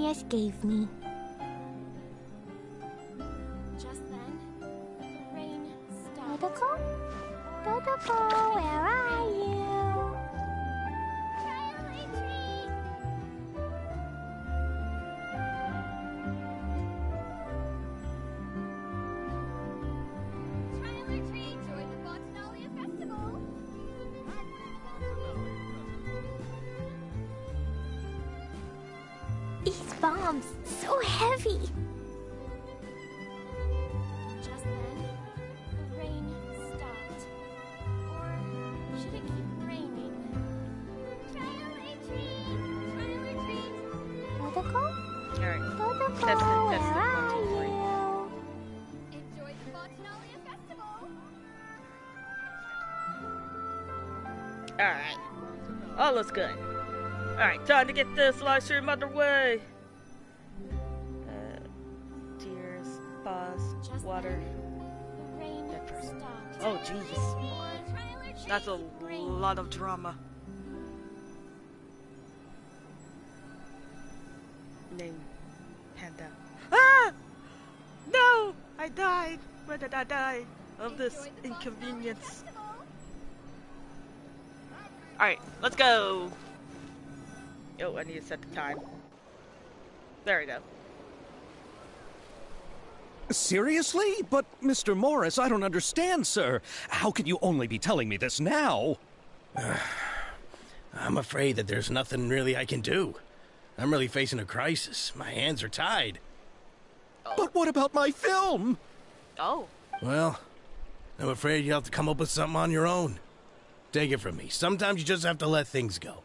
genius gave me. Just then, the rain stopped. Dodoko? Dodoko, where are you? Charlie treat! Charlie treat! Join the Fontanalia Festival! These bombs, so heavy. Just then, the rain stopped. Or should it keep raining? Charlie treat! Charlie treat! Dodoko? Alright. Dodoko, That's the where are content for you. you? Enjoy the Fontanalia Festival! Alright. All looks good. Alright, time to get this live stream underway. Tears, pause, Just water. then, the rain That first. stopped. Oh, jeez. Or Charlie treat! That's a Keep raining. lot of drama. Name. Panda. Ah! No! I died! Where did I die? Of this Enjoy the inconvenience. Festival. Alright, let's go! Oh, I need to set the time. There we go. Seriously? But, Mr. Morris, I don't understand, sir. How can you only be telling me this now? I'm afraid that there's nothing really I can do. I'm really facing a crisis. My hands are tied. But what about my film? Oh. Well, I'm afraid you'll have to come up with something on your own. Take it from me. Sometimes you just have to let things go.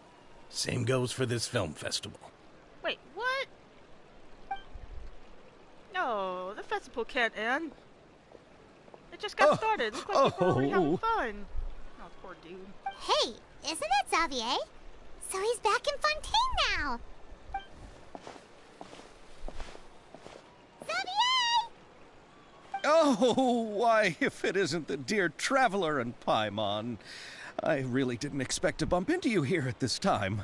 Same goes for this film festival. Wait, what? No, the festival can't end. It just got started. Looks like people are already having fun. Oh, poor dude. Hey, isn't that Xavier? So he's back in Fontaine now. Xavier! Oh, why, if it isn't the dear Traveler and Paimon. I really didn't expect to bump into you here at this time.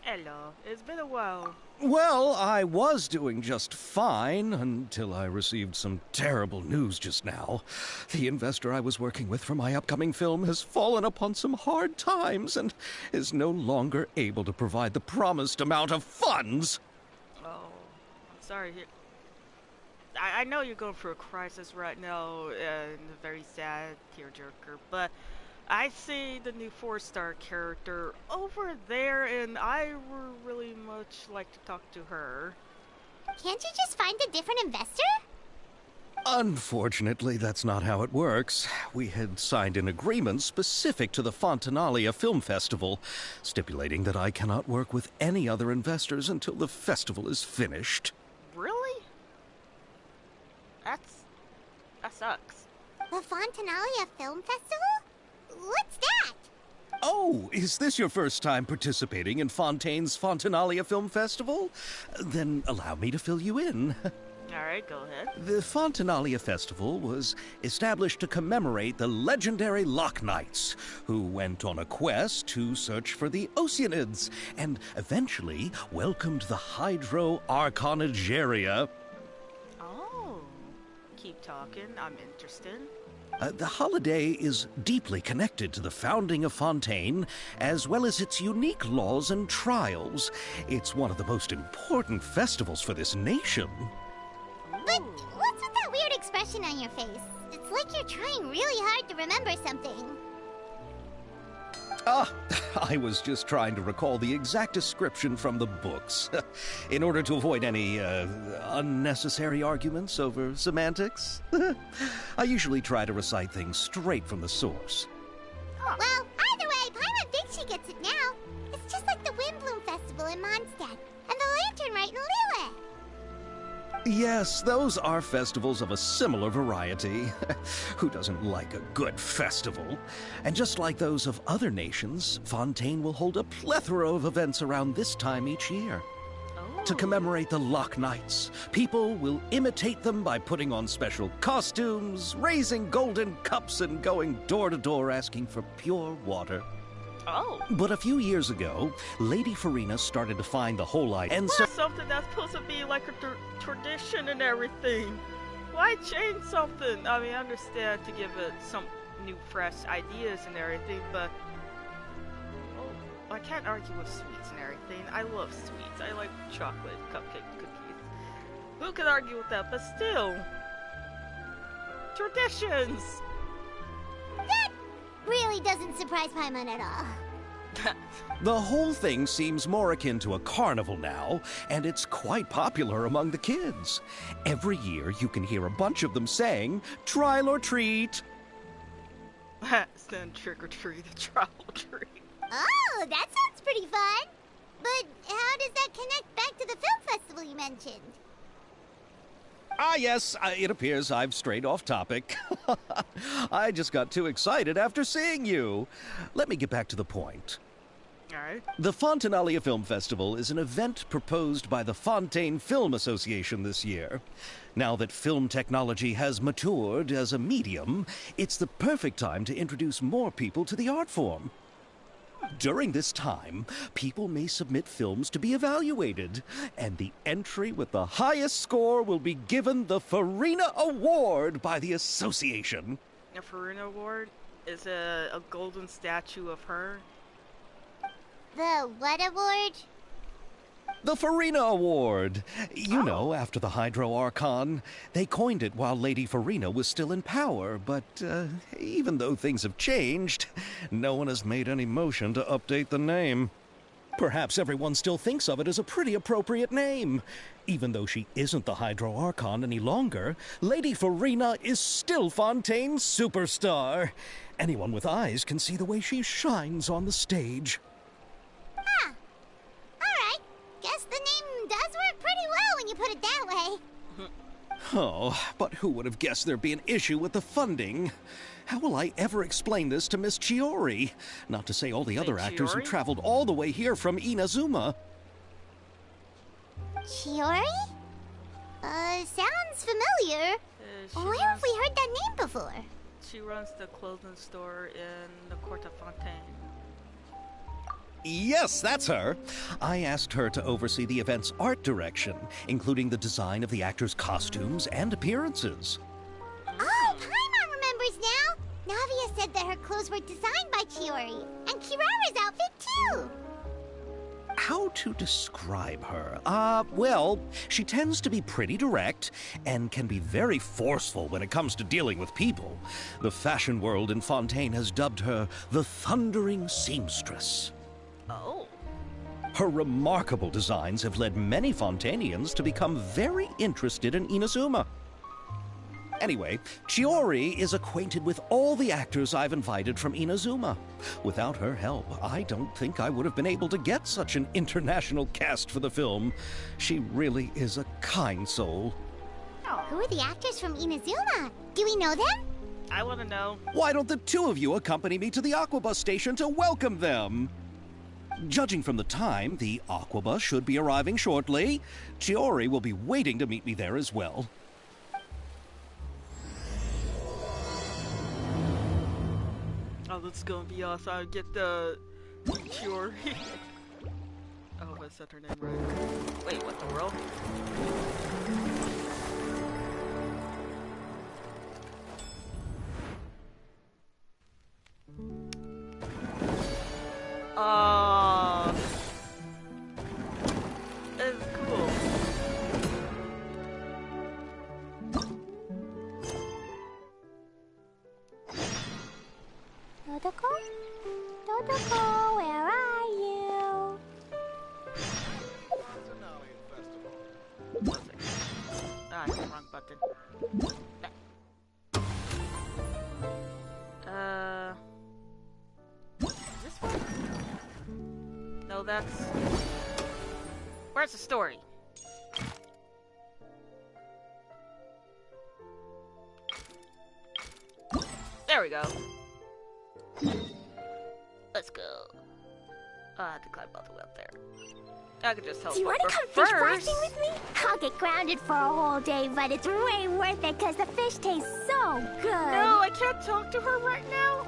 Hello, it's been a while. Well, I was doing just fine until I received some terrible news just now. The investor I was working with for my upcoming film has fallen upon some hard times and is no longer able to provide the promised amount of funds. Oh, I'm sorry. I know you're going through a crisis right now and a very sad tearjerker, but I see the new 4-star character over there, and I would really much like to talk to her. Can't you just find a different investor? Unfortunately, that's not how it works. We had signed an agreement specific to the Fontanalia Film Festival, stipulating that I cannot work with any other investors until the festival is finished. Really? That sucks. The Fontanalia Film Festival? What's that? Oh, is this your first time participating in Fontaine's Fontanalia Film Festival? Then allow me to fill you in. Alright, go ahead. The Fontanalia Festival was established to commemorate the legendary Loch Knights, who went on a quest to search for the Oceanids, and eventually welcomed the Hydro Arconageria. Oh, keep talking, I'm interested. The holiday is deeply connected to the founding of Fontaine, as well as its unique laws and trials. It's one of the most important festivals for this nation. But what's with that weird expression on your face? It's like you're trying really hard to remember something. Ah, I was just trying to recall the exact description from the books, in order to avoid any unnecessary arguments over semantics. I usually try to recite things straight from the source. Well, either way, Paimon thinks she gets it now. It's just like the Windbloom Festival in Mondstadt, and the Lantern Rite in Lille. Yes, those are festivals of a similar variety. Who doesn't like a good festival? And just like those of other nations, Fontaine will hold a plethora of events around this time each year. To commemorate the Loch Knights, people will imitate them by putting on special costumes, raising golden cups, and going door to door asking for pure water. Oh. But a few years ago, Lady Farina started to find the whole idea, and so Something that's supposed to be like a tradition and everything. Why change something? I mean, I understand to give it some new, fresh ideas and everything, but I can't argue with sweets and everything. I love sweets. I like chocolate, cupcake, cookies. Who could argue with that? But still, traditions. That really doesn't surprise Paimon at all. the whole thing seems more akin to a carnival now, and it's quite popular among the kids. Every year you can hear a bunch of them saying, "Trial or treat." Send trick or treat, a trial or treat. Oh, that sounds pretty fun. But how does that connect back to the film festival you mentioned? Ah, yes, it appears I've strayed off topic. I just got too excited after seeing you. Let me get back to the point. Alright. The Fontanalia Film Festival is an event proposed by the Fontaine Film Association this year. Now that film technology has matured as a medium, it's the perfect time to introduce more people to the art form. During this time, people may submit films to be evaluated, and the entry with the highest score will be given the Farina Award by the association. A Farina Award is a golden statue of her. The what award? The Farina Award. You know, after the Hydro Archon. They coined it while Lady Farina was still in power, but even though things have changed, no one has made any motion to update the name. Perhaps everyone still thinks of it as a pretty appropriate name. Even though she isn't the Hydro Archon any longer, Lady Farina is still Fontaine's superstar. Anyone with eyes can see the way she shines on the stage. Huh. Alright. Guess the name does work pretty well when you put it that way. Oh, but who would have guessed there'd be an issue with the funding? How will I ever explain this to Miss Chiori? Not to say all the other actors who Chiori? traveled all the way here from Inazuma. Chiori? Sounds familiar. Where have we heard that name before? She runs the clothing store in the Court of Fontaine. Yes, that's her. I asked her to oversee the event's art direction, including the design of the actors' costumes and appearances. Oh, Paimon remembers now. Navia said that her clothes were designed by Chiori, and Kirara's outfit too. How to describe her? Well, she tends to be pretty direct and can be very forceful when it comes to dealing with people. The fashion world in Fontaine has dubbed her the Thundering Seamstress. Oh. Her remarkable designs have led many Fontainians to become very interested in Inazuma. Anyway, Chiori is acquainted with all the actors I've invited from Inazuma. Without her help, I don't think I would have been able to get such an international cast for the film. She really is a kind soul. Who are the actors from Inazuma? Do we know them? I want to know. Why don't the two of you accompany me to the Aquabus station to welcome them? Judging from the time, the Aquabus should be arriving shortly. Chiori will be waiting to meet me there as well. Oh, this is gonna be awesome. I get the Chiori. Oh, I said her name right. Wait, what the world? It's cool. Dodoko? Dodoko, where are you? Ah, wrong button. Is this one? No, that's... Where's the story? There we go. Let's go. Oh, I have to climb all the way up there. I could just help. Do you want to come fish blasting with me? I'll get grounded for a whole day, but it's way worth it because the fish taste so good. No, I can't talk to her right now.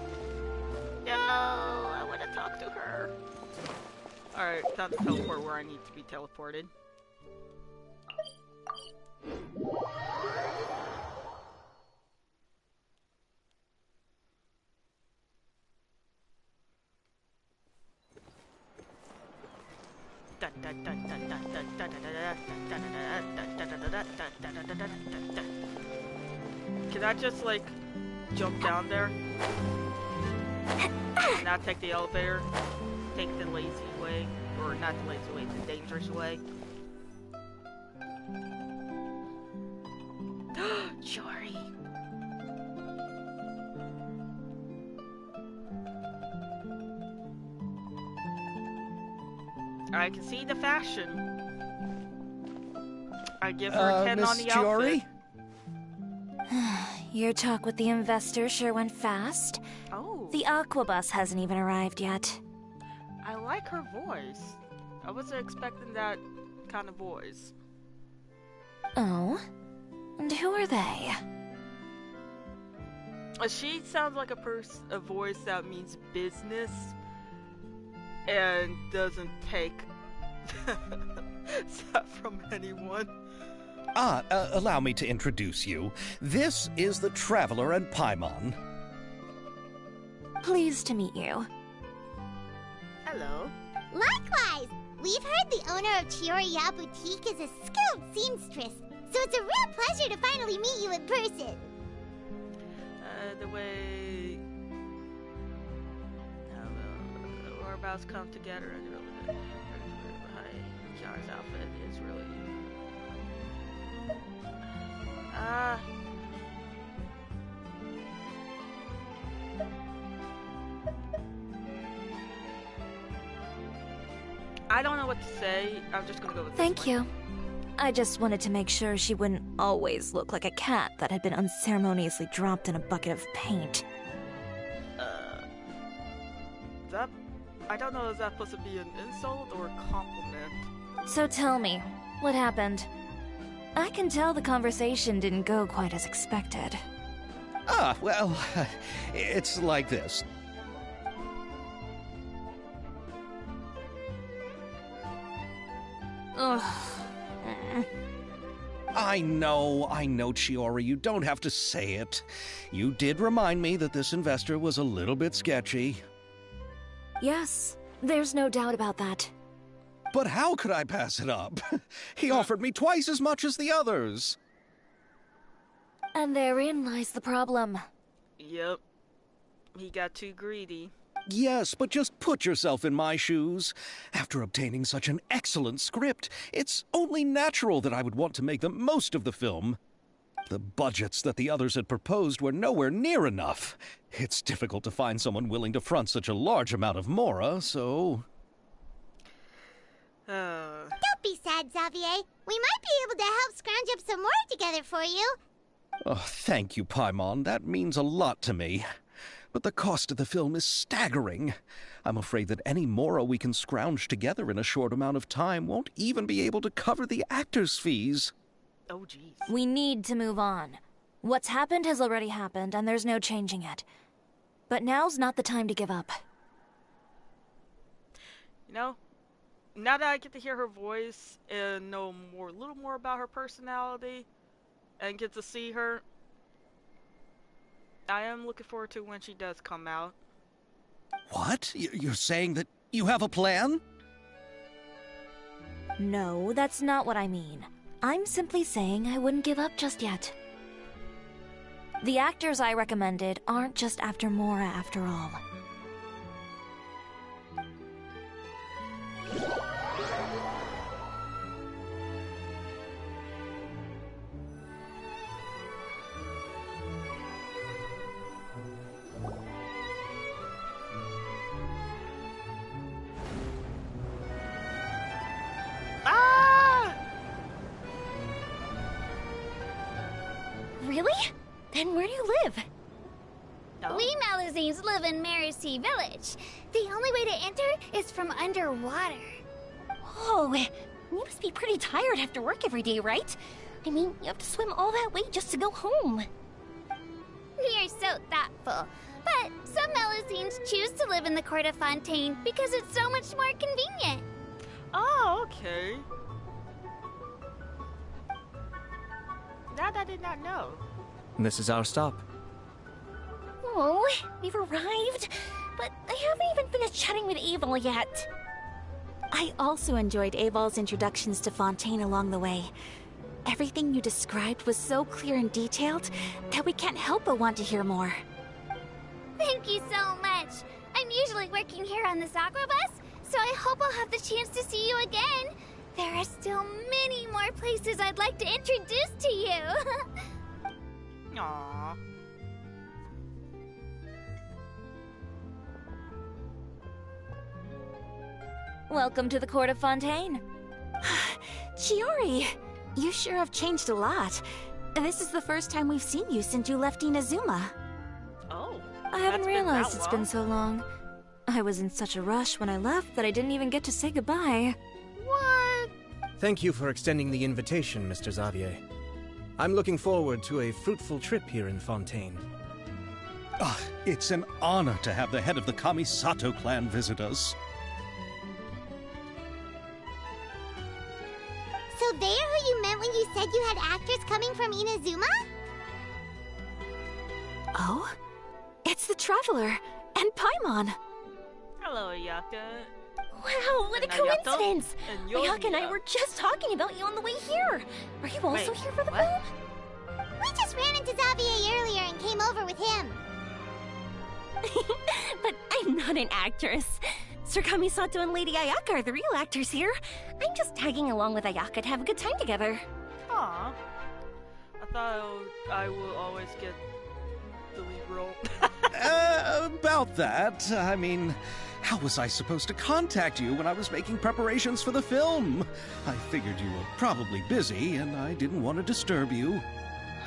No, I want to talk talk to her. Alright, time to teleport where I need to be teleported. Can I just, like, jump down there? Not take the elevator? Take the lazy way? Or not the lazy way, the dangerous way? Jory! I can see the fashion. I give her a 10 on the Jory? outfit. Your talk with the investor sure went fast. Oh. The Aquabus hasn't even arrived yet. I like her voice. I wasn't expecting that kind of voice. Oh? And who are they? She sounds like a voice that means business and doesn't take stuff from anyone. Allow me to introduce you. This is the Traveler and Paimon. Pleased to meet you. Hello. Likewise! We've heard the owner of Chioriya Boutique is a skilled seamstress, so it's a real pleasure to finally meet you in person. The way the whereabouts come together and really Kiara's outfit is really I don't know what to say. I'm just gonna go with this Thank one. you. I just wanted to make sure she wouldn't always look like a cat that had been unceremoniously dropped in a bucket of paint. That I don't know, is that supposed to be an insult or a compliment? So tell me, what happened? I can tell the conversation didn't go quite as expected. Well, it's like this. Ugh. I know, Chiori, you don't have to say it. You did remind me that this investor was a little bit sketchy. Yes, there's no doubt about that. But how could I pass it up? He offered me twice as much as the others. And therein lies the problem. Yep. He got too greedy. Yes, but just put yourself in my shoes. After obtaining such an excellent script, it's only natural that I would want to make the most of the film. The budgets that the others had proposed were nowhere near enough. It's difficult to find someone willing to front such a large amount of mora, so... Don't be sad, Xavier. We might be able to help scrounge up some more together for you. Oh, thank you, Paimon. That means a lot to me. But the cost of the film is staggering. I'm afraid that any mora we can scrounge together in a short amount of time won't even be able to cover the actors' fees. Oh, jeez. We need to move on. What's happened has already happened, and there's no changing it. But now's not the time to give up. You know, now that I get to hear her voice and know a little more about her personality, and get to see her, I am looking forward to when she does come out. What? You're saying that you have a plan? No, that's not what I mean. I'm simply saying I wouldn't give up just yet. The actors I recommended aren't just after Mora after all. Really? Then where do you live? No. We Malazines live in Marcy Village. The only way to enter is from underwater. Oh, you must be pretty tired after work every day, right? I mean, you have to swim all that way just to go home. We are so thoughtful. But But some Melusines choose to live in the court of Fontaine because it's so much more convenient. Oh, okay. That I did not know. This is our stop. Oh, we've arrived, but I haven't even finished chatting with Abel yet. I also enjoyed Aval's introductions to Fontaine along the way. Everything you described was so clear and detailed that we can't help but want to hear more. Thank you so much. I'm usually working here on this aqua bus, so I hope I'll have the chance to see you again. There are still many more places I'd like to introduce to you. Aww. Welcome to the court of Fontaine. Chiori, you sure have changed a lot. This is the first time we've seen you since you left Inazuma. Oh. I haven't that's realized been it's that been long? so long. I was in such a rush when I left that I didn't even get to say goodbye. What? Thank you for extending the invitation, Mr. Xavier. I'm looking forward to a fruitful trip here in Fontaine. It's an honor to have the head of the Kamisato clan visit us. So they're who you meant when you said you had actors coming from Inazuma? Oh? It's the Traveler and Paimon. Hello, Ayaka. Wow, what a And Ayato, coincidence! and Ayaka and I Yomiya. were just talking about you on the way here. Are you also Wait, here for the what? film? We just ran into Xavier earlier and came over with him. But I'm not an actress. Sir Kamisato and Lady Ayaka are the real actors here. I'm just tagging along with Ayaka to have a good time together. Aw. I thought I will always get the lead role. About that, I mean, how was I supposed to contact you when I was making preparations for the film? I figured you were probably busy, and I didn't want to disturb you.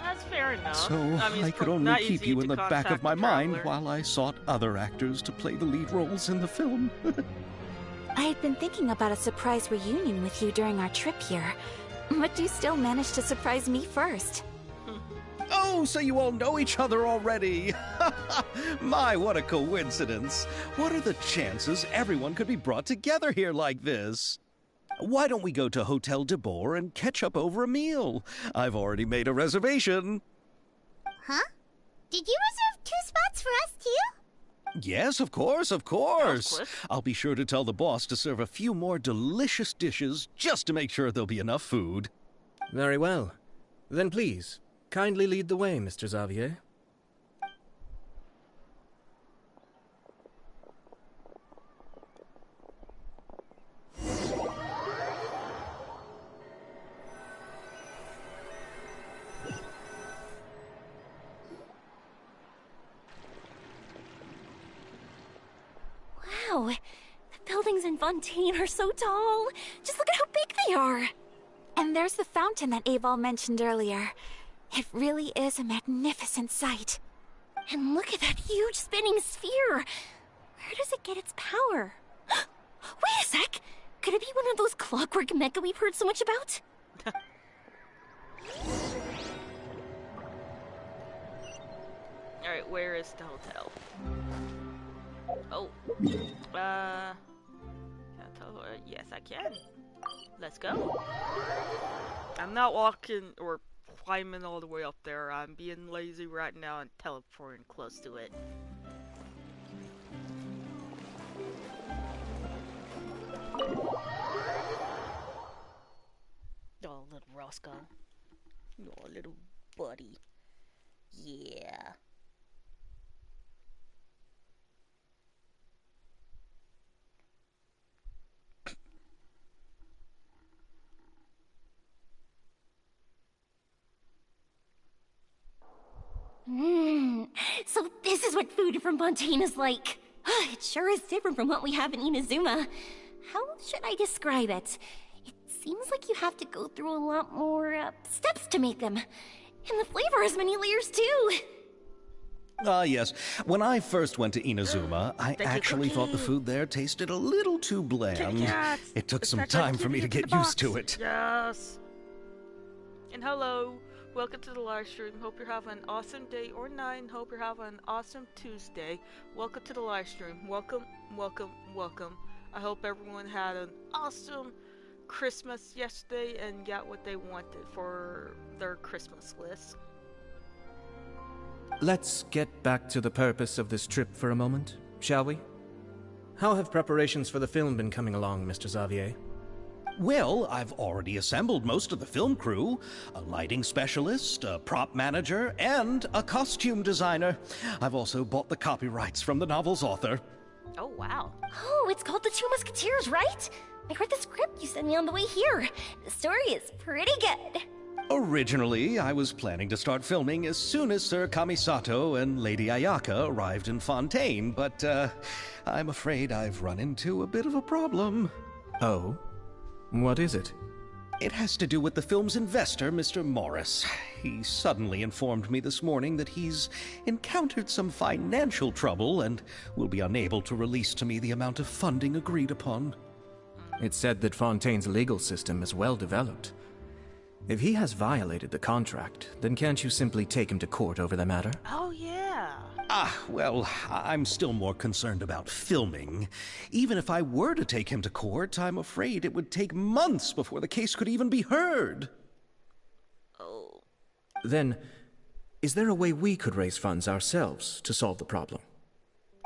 That's fair enough. So mean, I it's could not only keep easy you to in the back contact of my the mind Traveler. while I sought other actors to play the lead roles in the film. I had been thinking about a surprise reunion with you during our trip here, but you still managed to surprise me first. Oh, so you all know each other already! My, what a coincidence! What are the chances everyone could be brought together here like this? Why don't we go to Hotel de Boer and catch up over a meal? I've already made a reservation. Huh? Did you reserve 2 spots for us too? Yes, of course, of course. quick. I'll be sure to tell the boss to serve a few more delicious dishes just to make sure there'll be enough food. Very well. Then please, kindly lead the way, Mr. Xavier. Wow, the buildings in Fontaine are so tall. Just look at how big they are. And there's the fountain that Aval mentioned earlier. It really is a magnificent sight. And look at that huge spinning sphere. Where does it get its power? Wait a sec. Could it be one of those clockwork mecha we've heard so much about? Alright, where is the hotel? Oh. Can I tell her? Yes, I can. Let's go. I'm not walking or climbing all the way up there. I'm being lazy right now and teleporting close to it. Oh, little Roscoe. Oh, little buddy. Yeah. So this is what food from Fontaine is like. It sure is different from what we have in Inazuma. How should I describe it? It seems like you have to go through a lot more steps to make them. And the flavor has many layers too. Ah, yes. When I first went to Inazuma, I Thank you, actually thought the Cookie. food there tasted a little too bland. Yes. It took It's some like time a for me to kitty get in the used to box. it. Yes. And hello, Welcome to the live stream. Hope you're having an awesome day or night. Hope you're having an awesome Tuesday. Welcome to the live stream. Welcome, welcome, welcome. I hope everyone had an awesome Christmas yesterday and got what they wanted for their Christmas list. Let's get back to the purpose of this trip for a moment, shall we? How have preparations for the film been coming along, Mr. Xavier? Well, I've already assembled most of the film crew, a lighting specialist, a prop manager, and a costume designer. I've also bought the copyrights from the novel's author. Oh, wow. Oh, it's called The Two Musketeers, right? I read the script you sent me on the way here. The story is pretty good. Originally, I was planning to start filming as soon as Sir Kamisato and Lady Ayaka arrived in Fontaine, but I'm afraid I've run into a bit of a problem. Oh? What is it? It has to do with the film's investor, Mr. Morris. He suddenly informed me this morning that he's encountered some financial trouble and will be unable to release to me the amount of funding agreed upon. It's said that Fontaine's legal system is well developed. If he has violated the contract, then can't you simply take him to court over the matter? Oh, yeah. Well, I'm still more concerned about filming. Even if I were to take him to court, I'm afraid it would take months before the case could even be heard. Oh. Then, is there a way we could raise funds ourselves to solve the problem?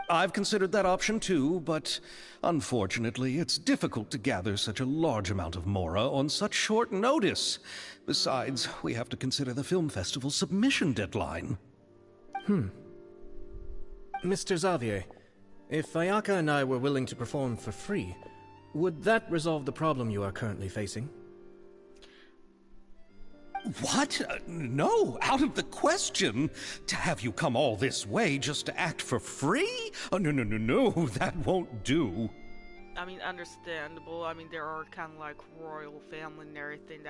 I've considered that option too, but unfortunately, it's difficult to gather such a large amount of mora on such short notice. Besides, we have to consider the film festival's submission deadline. Mr. Xavier, if Ayaka and I were willing to perform for free, would that resolve the problem you are currently facing? What? No, out of the question. To have you come all this way just to act for free? Oh, no, that won't do. I mean, understandable. I mean, there are kind of like royal family and everything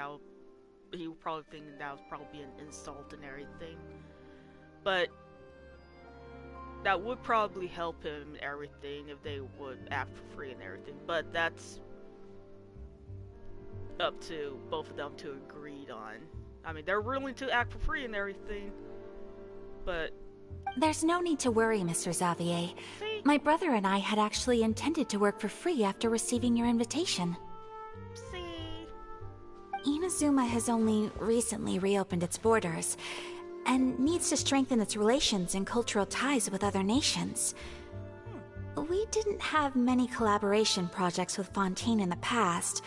he would probably think that would probably be an insult and everything. But that would probably help him and everything if they would act for free and everything. But that's up to both of them to agree on. I mean, they're willing to act for free and everything, but... There's no need to worry, Mr. Xavier. See? My brother and I had actually intended to work for free after receiving your invitation. See? Inazuma has only recently reopened its borders, and needs to strengthen its relations and cultural ties with other nations. We didn't have many collaboration projects with Fontaine in the past,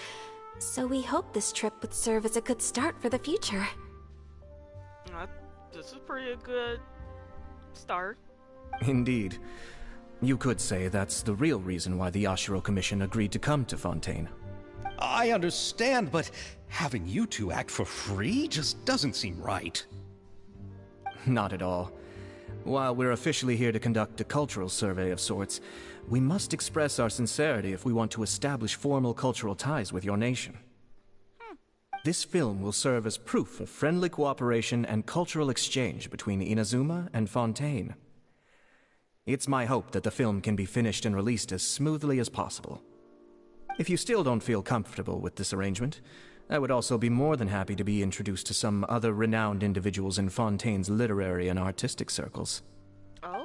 so we hoped this trip would serve as a good start for the future. This is pretty good start. Indeed. You could say that's the real reason why the Yashiro Commission agreed to come to Fontaine. I understand, but having you two act for free just doesn't seem right. Not at all. While we're officially here to conduct a cultural survey of sorts, we must express our sincerity if we want to establish formal cultural ties with your nation. This film will serve as proof of friendly cooperation and cultural exchange between Inazuma and Fontaine. It's my hope that the film can be finished and released as smoothly as possible. If you still don't feel comfortable with this arrangement, I would also be more than happy to be introduced to some other renowned individuals in Fontaine's literary and artistic circles. Oh.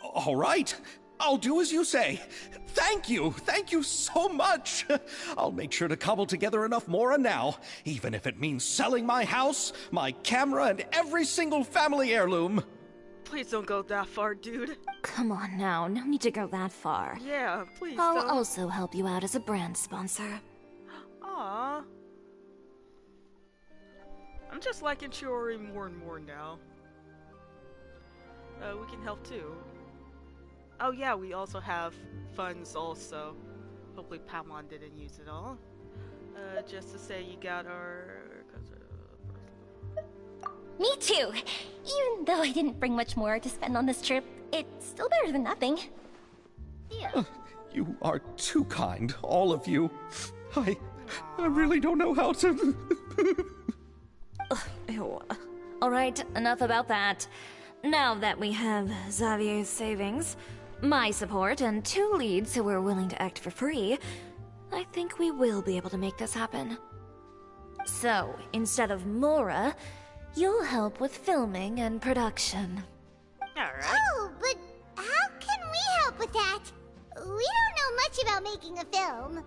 All right. I'll do as you say. Thank you so much. I'll make sure to cobble together enough mora now, even if it means selling my house, my camera, and every single family heirloom. Please don't go that far, dude. Come on now, no need to go that far. Yeah, please I'll don't. also help you out as a brand sponsor. Aww. I'm just liking Chiori more and more now. We can help too. Oh yeah, we also have funds also. Hopefully Pamon didn't use it all. Just to say you got our... Me too! Even though I didn't bring much more to spend on this trip, it's still better than nothing. Yeah. You are too kind, all of you. I really don't know how to... Ew. Alright, enough about that. Now that we have Xavier's savings, my support, and 2 leads who are willing to act for free, I think we will be able to make this happen. So, instead of Mora, you'll help with filming and production. Alright. Oh, but how can we help with that? We don't know much about making a film.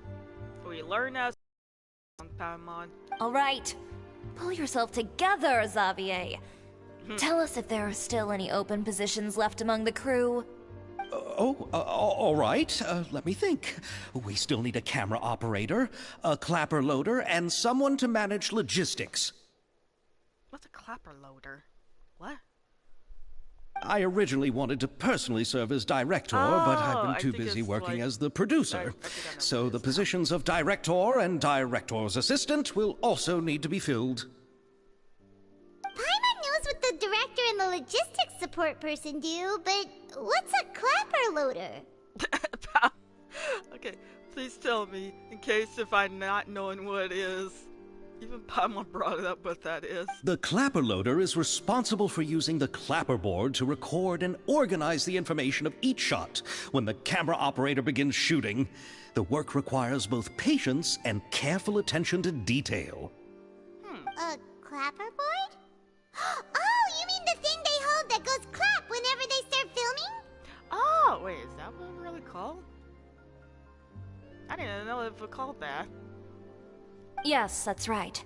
We learn as Paimon. Alright, pull yourself together, Xavier. Tell us if there are still any open positions left among the crew. All right. Let me think. We still need a camera operator, a clapper loader, and someone to manage logistics. What's a clapper loader? What? I originally wanted to personally serve as director, but I've been too busy working as the producer. So the positions of director and director's assistant will also need to be filled. Paimon knows what the director and the logistics support person do, but what's a clapper loader? Okay, please tell me, in case if I'm not knowing what it is. Even Paimon brought it up what that is. The clapper loader is responsible for using the clapperboard to record and organize the information of each shot. When the camera operator begins shooting, the work requires both patience and careful attention to detail. A clapperboard? Oh, you mean the thing they hold that goes clap whenever they start filming? Oh, wait, is that what it's really called? I didn't know it was called that. Yes, that's right.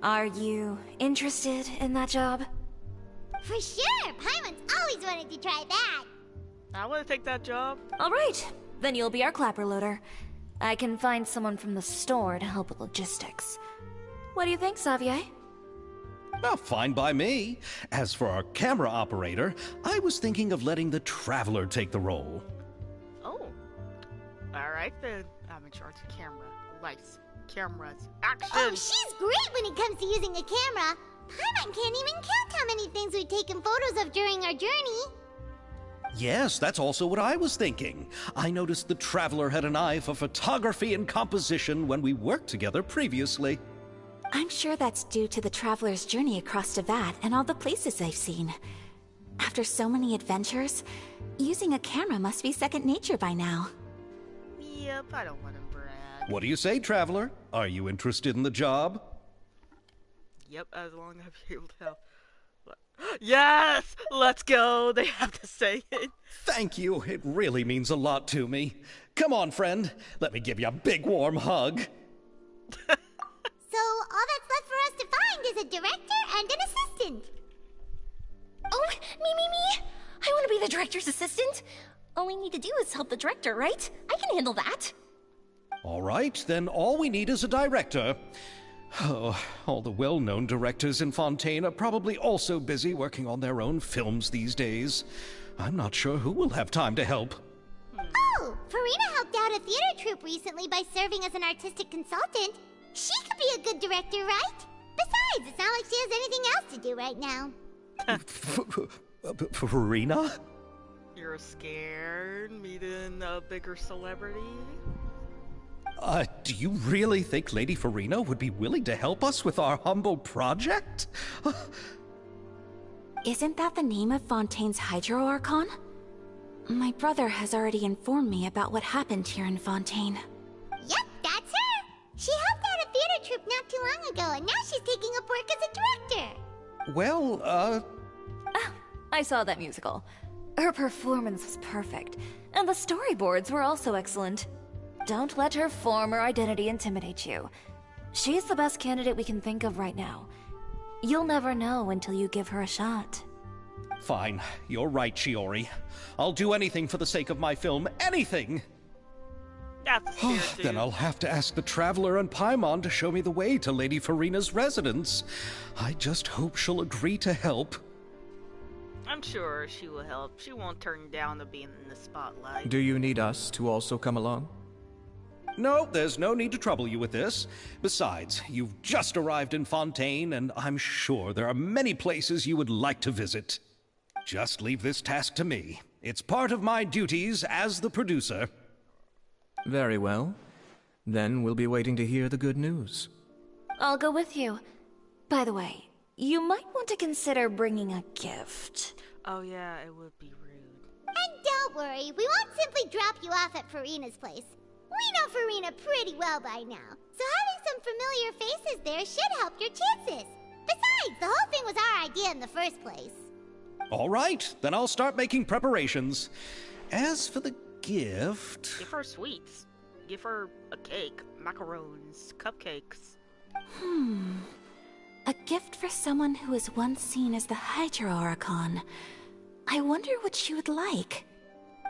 Are you interested in that job? For sure! Paimon's always wanted to try that. I want to take that job. Alright, then you'll be our clapper loader. I can find someone from the store to help with logistics. What do you think, Xavier? Well, fine by me. As for our camera operator, I was thinking of letting the Traveler take the role. Oh. Alright then. I'm in charge of camera. Lights. Cameras. Action! Oh, she's great when it comes to using a camera. Paimon can't even count how many things we've taken photos of during our journey. Yes, that's also what I was thinking. I noticed the Traveler had an eye for photography and composition when we worked together previously. I'm sure that's due to the Traveler's journey across Teyvat and all the places they've seen. After so many adventures, using a camera must be second nature by now. Yep, I don't want to brag. What do you say, Traveler? Are you interested in the job? Yep, as long as I'm able to help. Yes! Let's go! They have to say it. Thank you. It really means a lot to me. Come on, friend. Let me give you a big warm hug. So all that's left for us to find is a director and an assistant. Oh, me! I want to be the director's assistant. All we need to do is help the director, right? I can handle that. All right, then all we need is a director. Oh, all the well-known directors in Fontaine are probably also busy working on their own films these days. I'm not sure who will have time to help. Oh, Farina helped out a theater troupe recently by serving as an artistic consultant. She could be a good director, right? Besides, it's not like she has anything else to do right now. Farina? You're scared meeting a bigger celebrity? Do you really think Lady Farina would be willing to help us with our humble project? Isn't that the name of Fontaine's Hydro Archon? My brother has already informed me about what happened here in Fontaine. Yep, that's her. She helped out a theater troupe not too long ago, and now she's taking up work as a director. Well, I saw that musical. Her performance was perfect, and the storyboards were also excellent. Don't let her former identity intimidate you. She's the best candidate we can think of right now. You'll never know until you give her a shot. Fine. You're right, Shiori. I'll do anything for the sake of my film. Anything! That's fair, too. Then I'll have to ask the Traveler and Paimon to show me the way to Lady Farina's residence. I just hope she'll agree to help. I'm sure she will help. She won't turn down the being in the spotlight. Do you need us to also come along? No, there's no need to trouble you with this. Besides, you've just arrived in Fontaine, and I'm sure there are many places you would like to visit. Just leave this task to me. It's part of my duties as the producer. Very well. Then we'll be waiting to hear the good news. I'll go with you. By the way, you might want to consider bringing a gift. Oh yeah, it would be rude. And don't worry, we won't simply drop you off at Farina's place. We know Farina pretty well by now, so having some familiar faces boost there should help your chances. Besides, the whole thing was our idea in the first place. All right, then I'll start making preparations. As for the gift... Give her sweets. Give her a cake, macarons, cupcakes. A gift for someone who was once seen as the Hydra Oricon. I wonder what she would like.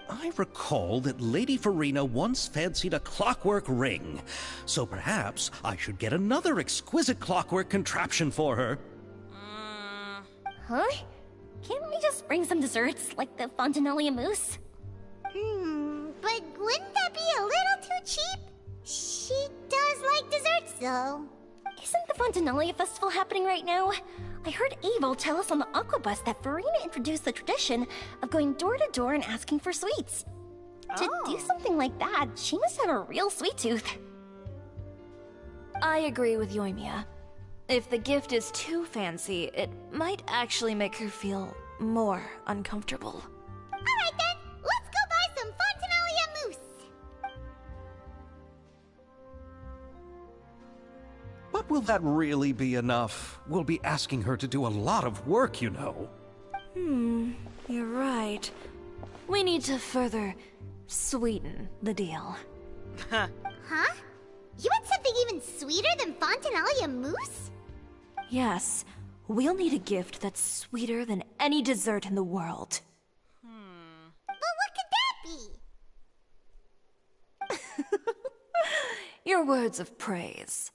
I recall that Lady Farina once fancied a clockwork ring, so perhaps I should get another exquisite clockwork contraption for her. Huh? Can't we just bring some desserts, like the Fontanalia mousse? But wouldn't that be a little too cheap? She does like desserts, though. Isn't the Fontanalia festival happening right now? I heard Abel tell us on the Aquabus that Farina introduced the tradition of going door to door and asking for sweets. To do something like that, she must have a real sweet tooth. I agree with Yoimiya. If the gift is too fancy, it might actually make her feel more uncomfortable. Alright then, let's go buy some Fontanalia mousse! But will that really be enough? We'll be asking her to do a lot of work, you know. You're right. We need to further sweeten the deal. Huh? You want something even sweeter than Fontanalia mousse? Yes, we'll need a gift that's sweeter than any dessert in the world. But what could that be? Your words of praise.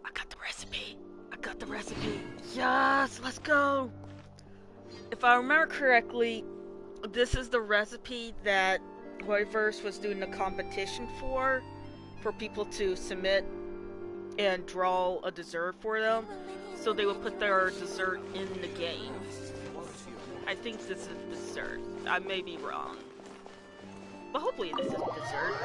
I got the recipe. I got the recipe. Yes, let's go. If I remember correctly, this is the recipe that Hoiverse was doing the competition for people to submit and draw a dessert for them. So they would put their dessert in the game. I think this is dessert. I may be wrong. But hopefully this is dessert.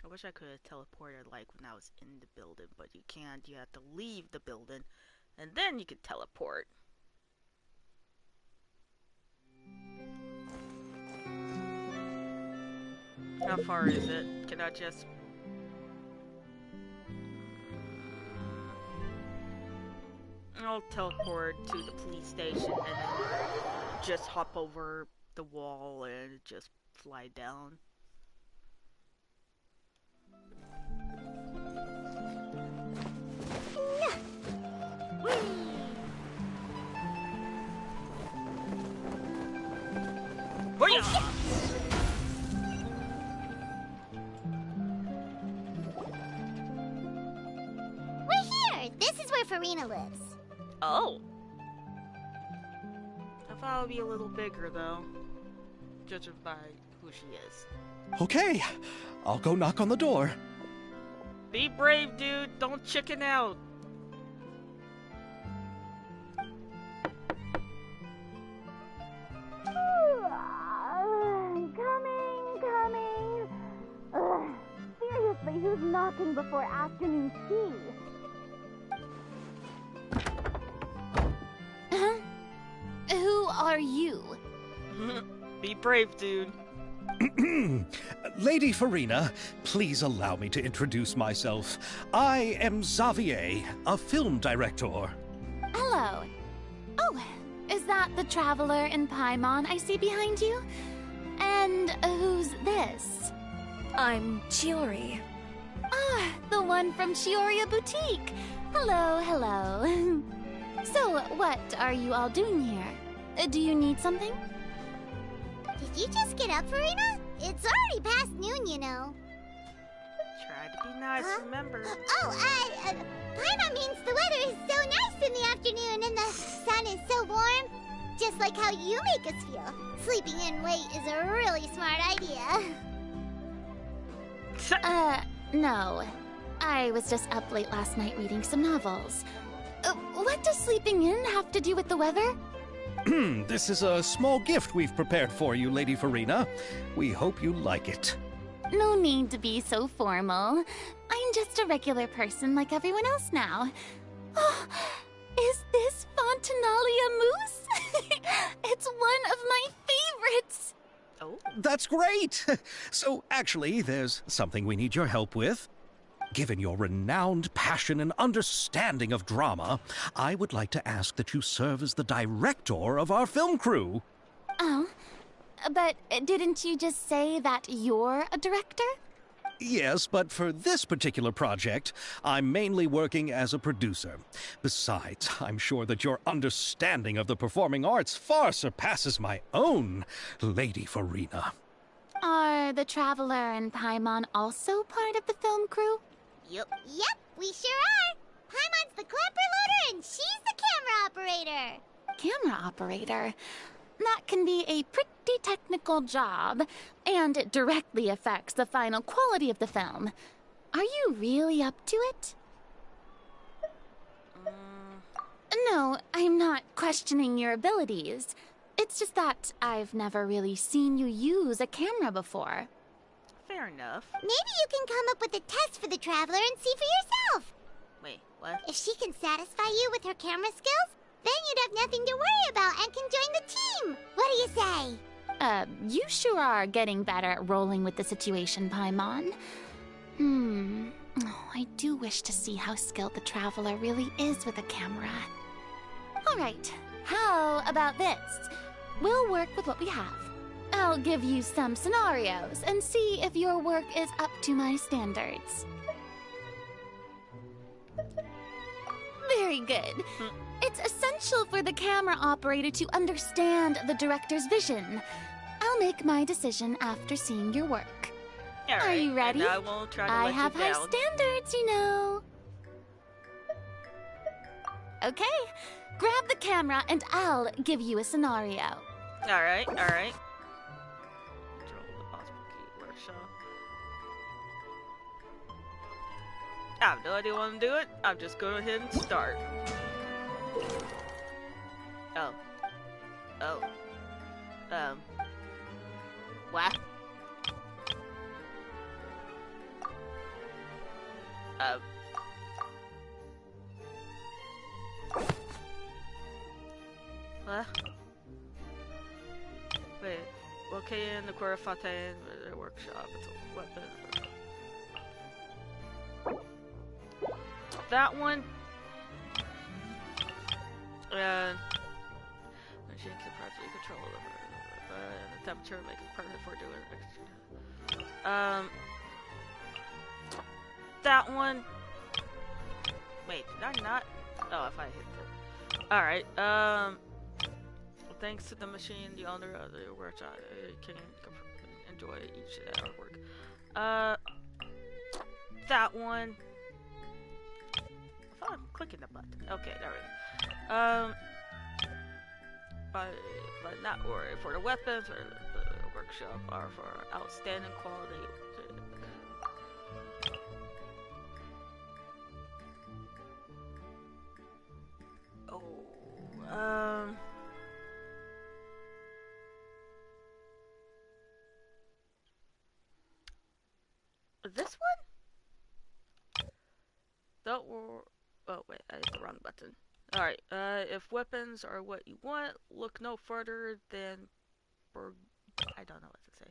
I wish I could have teleported like when I was in the building, but you can't. You have to leave the building, and then you can teleport. How far is it? Can I just... I'll teleport to the police station and then just hop over the wall and just fly down. We're here! This is where Farina lives. Oh! I thought it would be a little bigger though, judging by who she is. Okay, I'll go knock on the door. Be brave, dude. Don't chicken out. Coming. Seriously, who's knocking before afternoon tea? Who are you? Be brave, dude. Lady Farina, please allow me to introduce myself. I am Xavier, a film director. Hello. Oh, is that the traveler in Paimon I see behind you? And who's this? I'm Chiori. Ah, the one from Chioria Boutique. Hello. So, what are you all doing here? Do you need something? Did you just get up, Farina? It's already past noon, you know. Try to be nice, remember. Paimon means the weather is so nice in the afternoon and the sun is so warm. Just like how you make us feel. Sleeping in late is a really smart idea. No. I was just up late last night reading some novels. What does sleeping in have to do with the weather? This is a small gift we've prepared for you, Lady Farina. We hope you like it. No need to be so formal. I'm just a regular person like everyone else now. Oh, is this Fontinalia mousse? It's one of my favorites. Oh. That's great! So, actually, there's something we need your help with. Given your renowned passion and understanding of drama, I would like to ask that you serve as the director of our film crew. Oh, but didn't you just say that you're a director? Yes, but for this particular project, I'm mainly working as a producer. Besides, I'm sure that your understanding of the performing arts far surpasses my own, Lady Farina. Are the Traveler and Paimon also part of the film crew? Yep, we sure are. Paimon's the clapper loader and she's the camera operator. Camera operator? That can be a pretty technical job, and it directly affects the final quality of the film. Are you really up to it? No, I'm not questioning your abilities. It's just that I've never really seen you use a camera before. Fair enough. Maybe you can come up with a test for the Traveler and see for yourself. Wait, what? If she can satisfy you with her camera skills, then you'd have nothing to worry about and can join the team. What do you say? You sure are getting better at rolling with the situation, Paimon. Oh, I do wish to see how skilled the Traveler really is with a camera. Alright, how about this? We'll work with what we have. I'll give you some scenarios and see if your work is up to my standards. Very good. It's essential for the camera operator to understand the director's vision. I'll make my decision after seeing your work. All Are you ready? And I won't try to let have you high down. standards, you know. Okay, grab the camera and I'll give you a scenario. All right. Control the possible key workshop. I have no idea when to do it. I'm just going ahead and start. Oh. What? What? Wait. Located the Cora Fontaine workshop. It's a weapon. That one. And machine can properly control the temperature, make it permanent for doing extra. That one. Wait, did I not? Oh, if I hit that. Alright, thanks to the machine, the owner of the workshop can enjoy each artwork. That one. I thought I'm clicking the button. Okay, there we go. But not worry. For the weapons or the workshop are for outstanding quality. This one? Oh wait, I hit the wrong button. Alright, if weapons are what you want, look no further than I don't know what to say.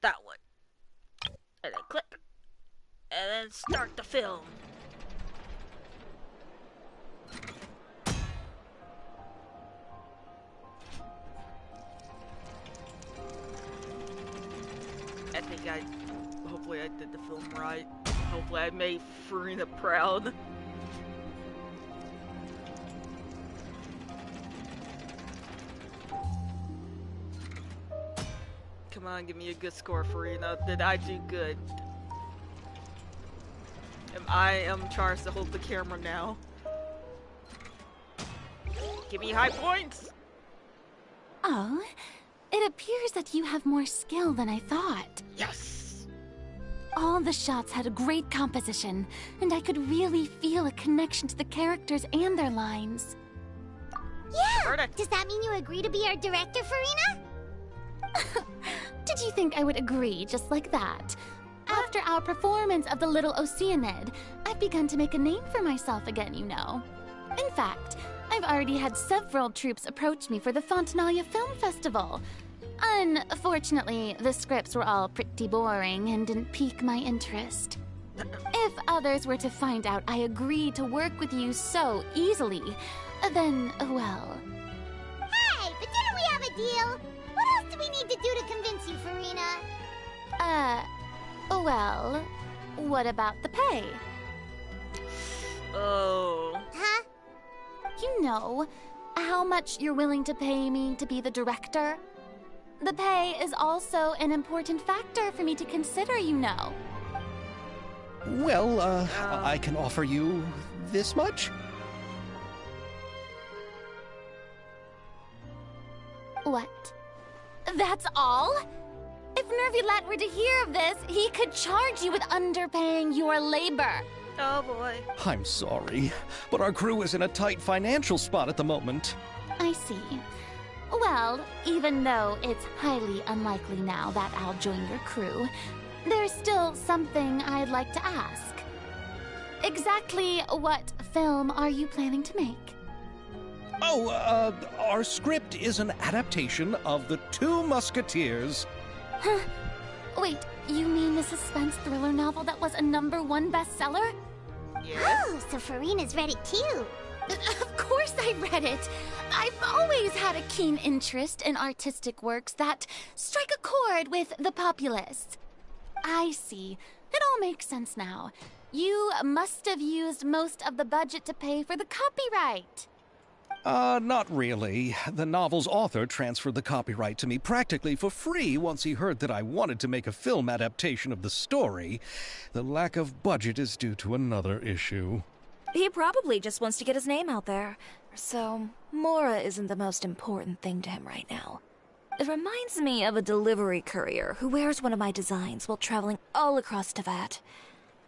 That one. And then click. And then start the film. I think hopefully I did the film right. Hopefully I made Farina proud. Come on, give me a good score, Farina. Did I do good? I am charged to hold the camera now. Give me high points! Oh, it appears that you have more skill than I thought. Yes! All the shots had a great composition, and I could really feel a connection to the characters and their lines. Yeah! Does that mean you agree to be our director, Farina? Did you think I would agree just like that? After our performance of The Little Oceanid, I've begun to make a name for myself again, you know. In fact, I've already had several troupes approach me for the Fontanalia Film Festival. Unfortunately, the scripts were all pretty boring and didn't pique my interest. If others were to find out I agreed to work with you so easily, then, well... Hey, but didn't we have a deal? What else do we need to do to convince you, Farina? Well, what about the pay? Oh. Huh? You know, how much you're willing to pay me to be the director? The pay is also an important factor for me to consider, you know. Well, I can offer you this much? What? That's all? If Nervilat were to hear of this, he could charge you with underpaying your labor. Oh boy. I'm sorry, but our crew is in a tight financial spot at the moment. I see. Well, even though it's highly unlikely now that I'll join your crew, there's still something I'd like to ask. Exactly what film are you planning to make? Oh, our script is an adaptation of The Two Musketeers. Huh? Wait, you mean the suspense thriller novel that was a #1 bestseller? Yes. Oh, so Farina's read it too. Of course I read it. I've always had a keen interest in artistic works that strike a chord with the populace. I see. It all makes sense now. You must have used most of the budget to pay for the copyright. Not really. The novel's author transferred the copyright to me practically for free once he heard that I wanted to make a film adaptation of the story. The lack of budget is due to another issue. He probably just wants to get his name out there. So, Mora isn't the most important thing to him right now. It reminds me of a delivery courier who wears one of my designs while traveling all across Teyvat.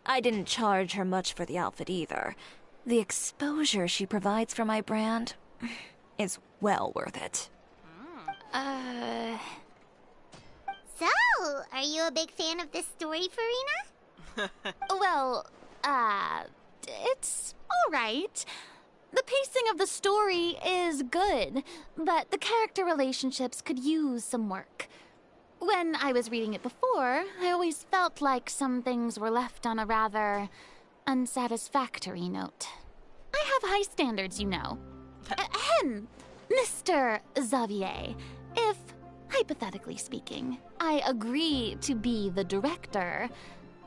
I didn't charge her much for the outfit either. The exposure she provides for my brand is well worth it. So, are you a big fan of this story, Farina? Well, it's alright. The pacing of the story is good, but the character relationships could use some work. When I was reading it before, I always felt like some things were left on a rather unsatisfactory note. I have high standards, you know. Ahem, Mr. Xavier, if, hypothetically speaking, I agree to be the director,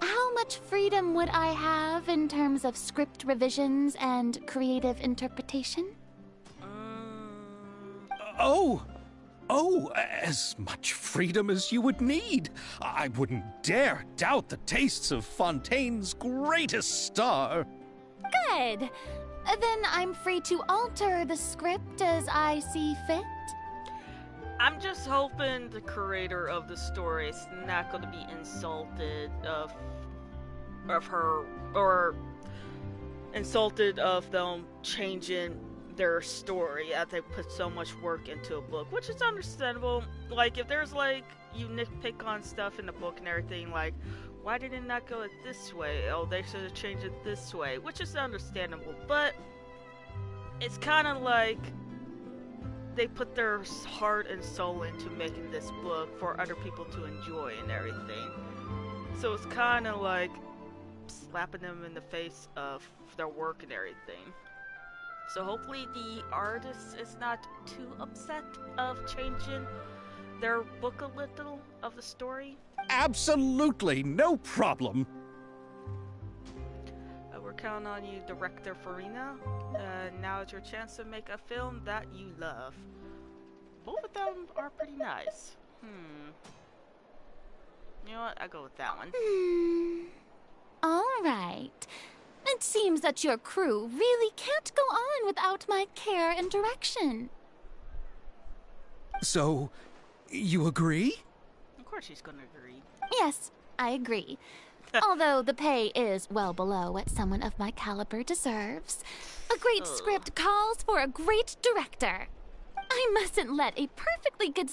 how much freedom would I have in terms of script revisions and creative interpretation? Oh, as much freedom as you would need. I wouldn't dare doubt the tastes of Fontaine's greatest star. Good. Then I'm free to alter the script as I see fit. I'm just hoping the creator of the story is not going to be insulted of her, or insulted of them changing their story as they put so much work into a book, which is understandable. Like, if there's like, you nitpick on stuff in the book and everything, like, why did it not go this way? Oh, they should have changed it this way, which is understandable, but it's kind of like they put their heart and soul into making this book for other people to enjoy and everything. So it's kind of like slapping them in the face of their work and everything. So hopefully the artist is not too upset of changing their book a little of the story. Absolutely, no problem. We're counting on you, Director Farina. Now is your chance to make a film that you love. Both of them are pretty nice. You know what? I'll go with that one. All right. It seems that your crew really can't go on without my care and direction. So, you agree? Of course she's gonna agree. Yes, I agree. Although the pay is well below what someone of my caliber deserves. A great script calls for a great director. I mustn't let a perfectly good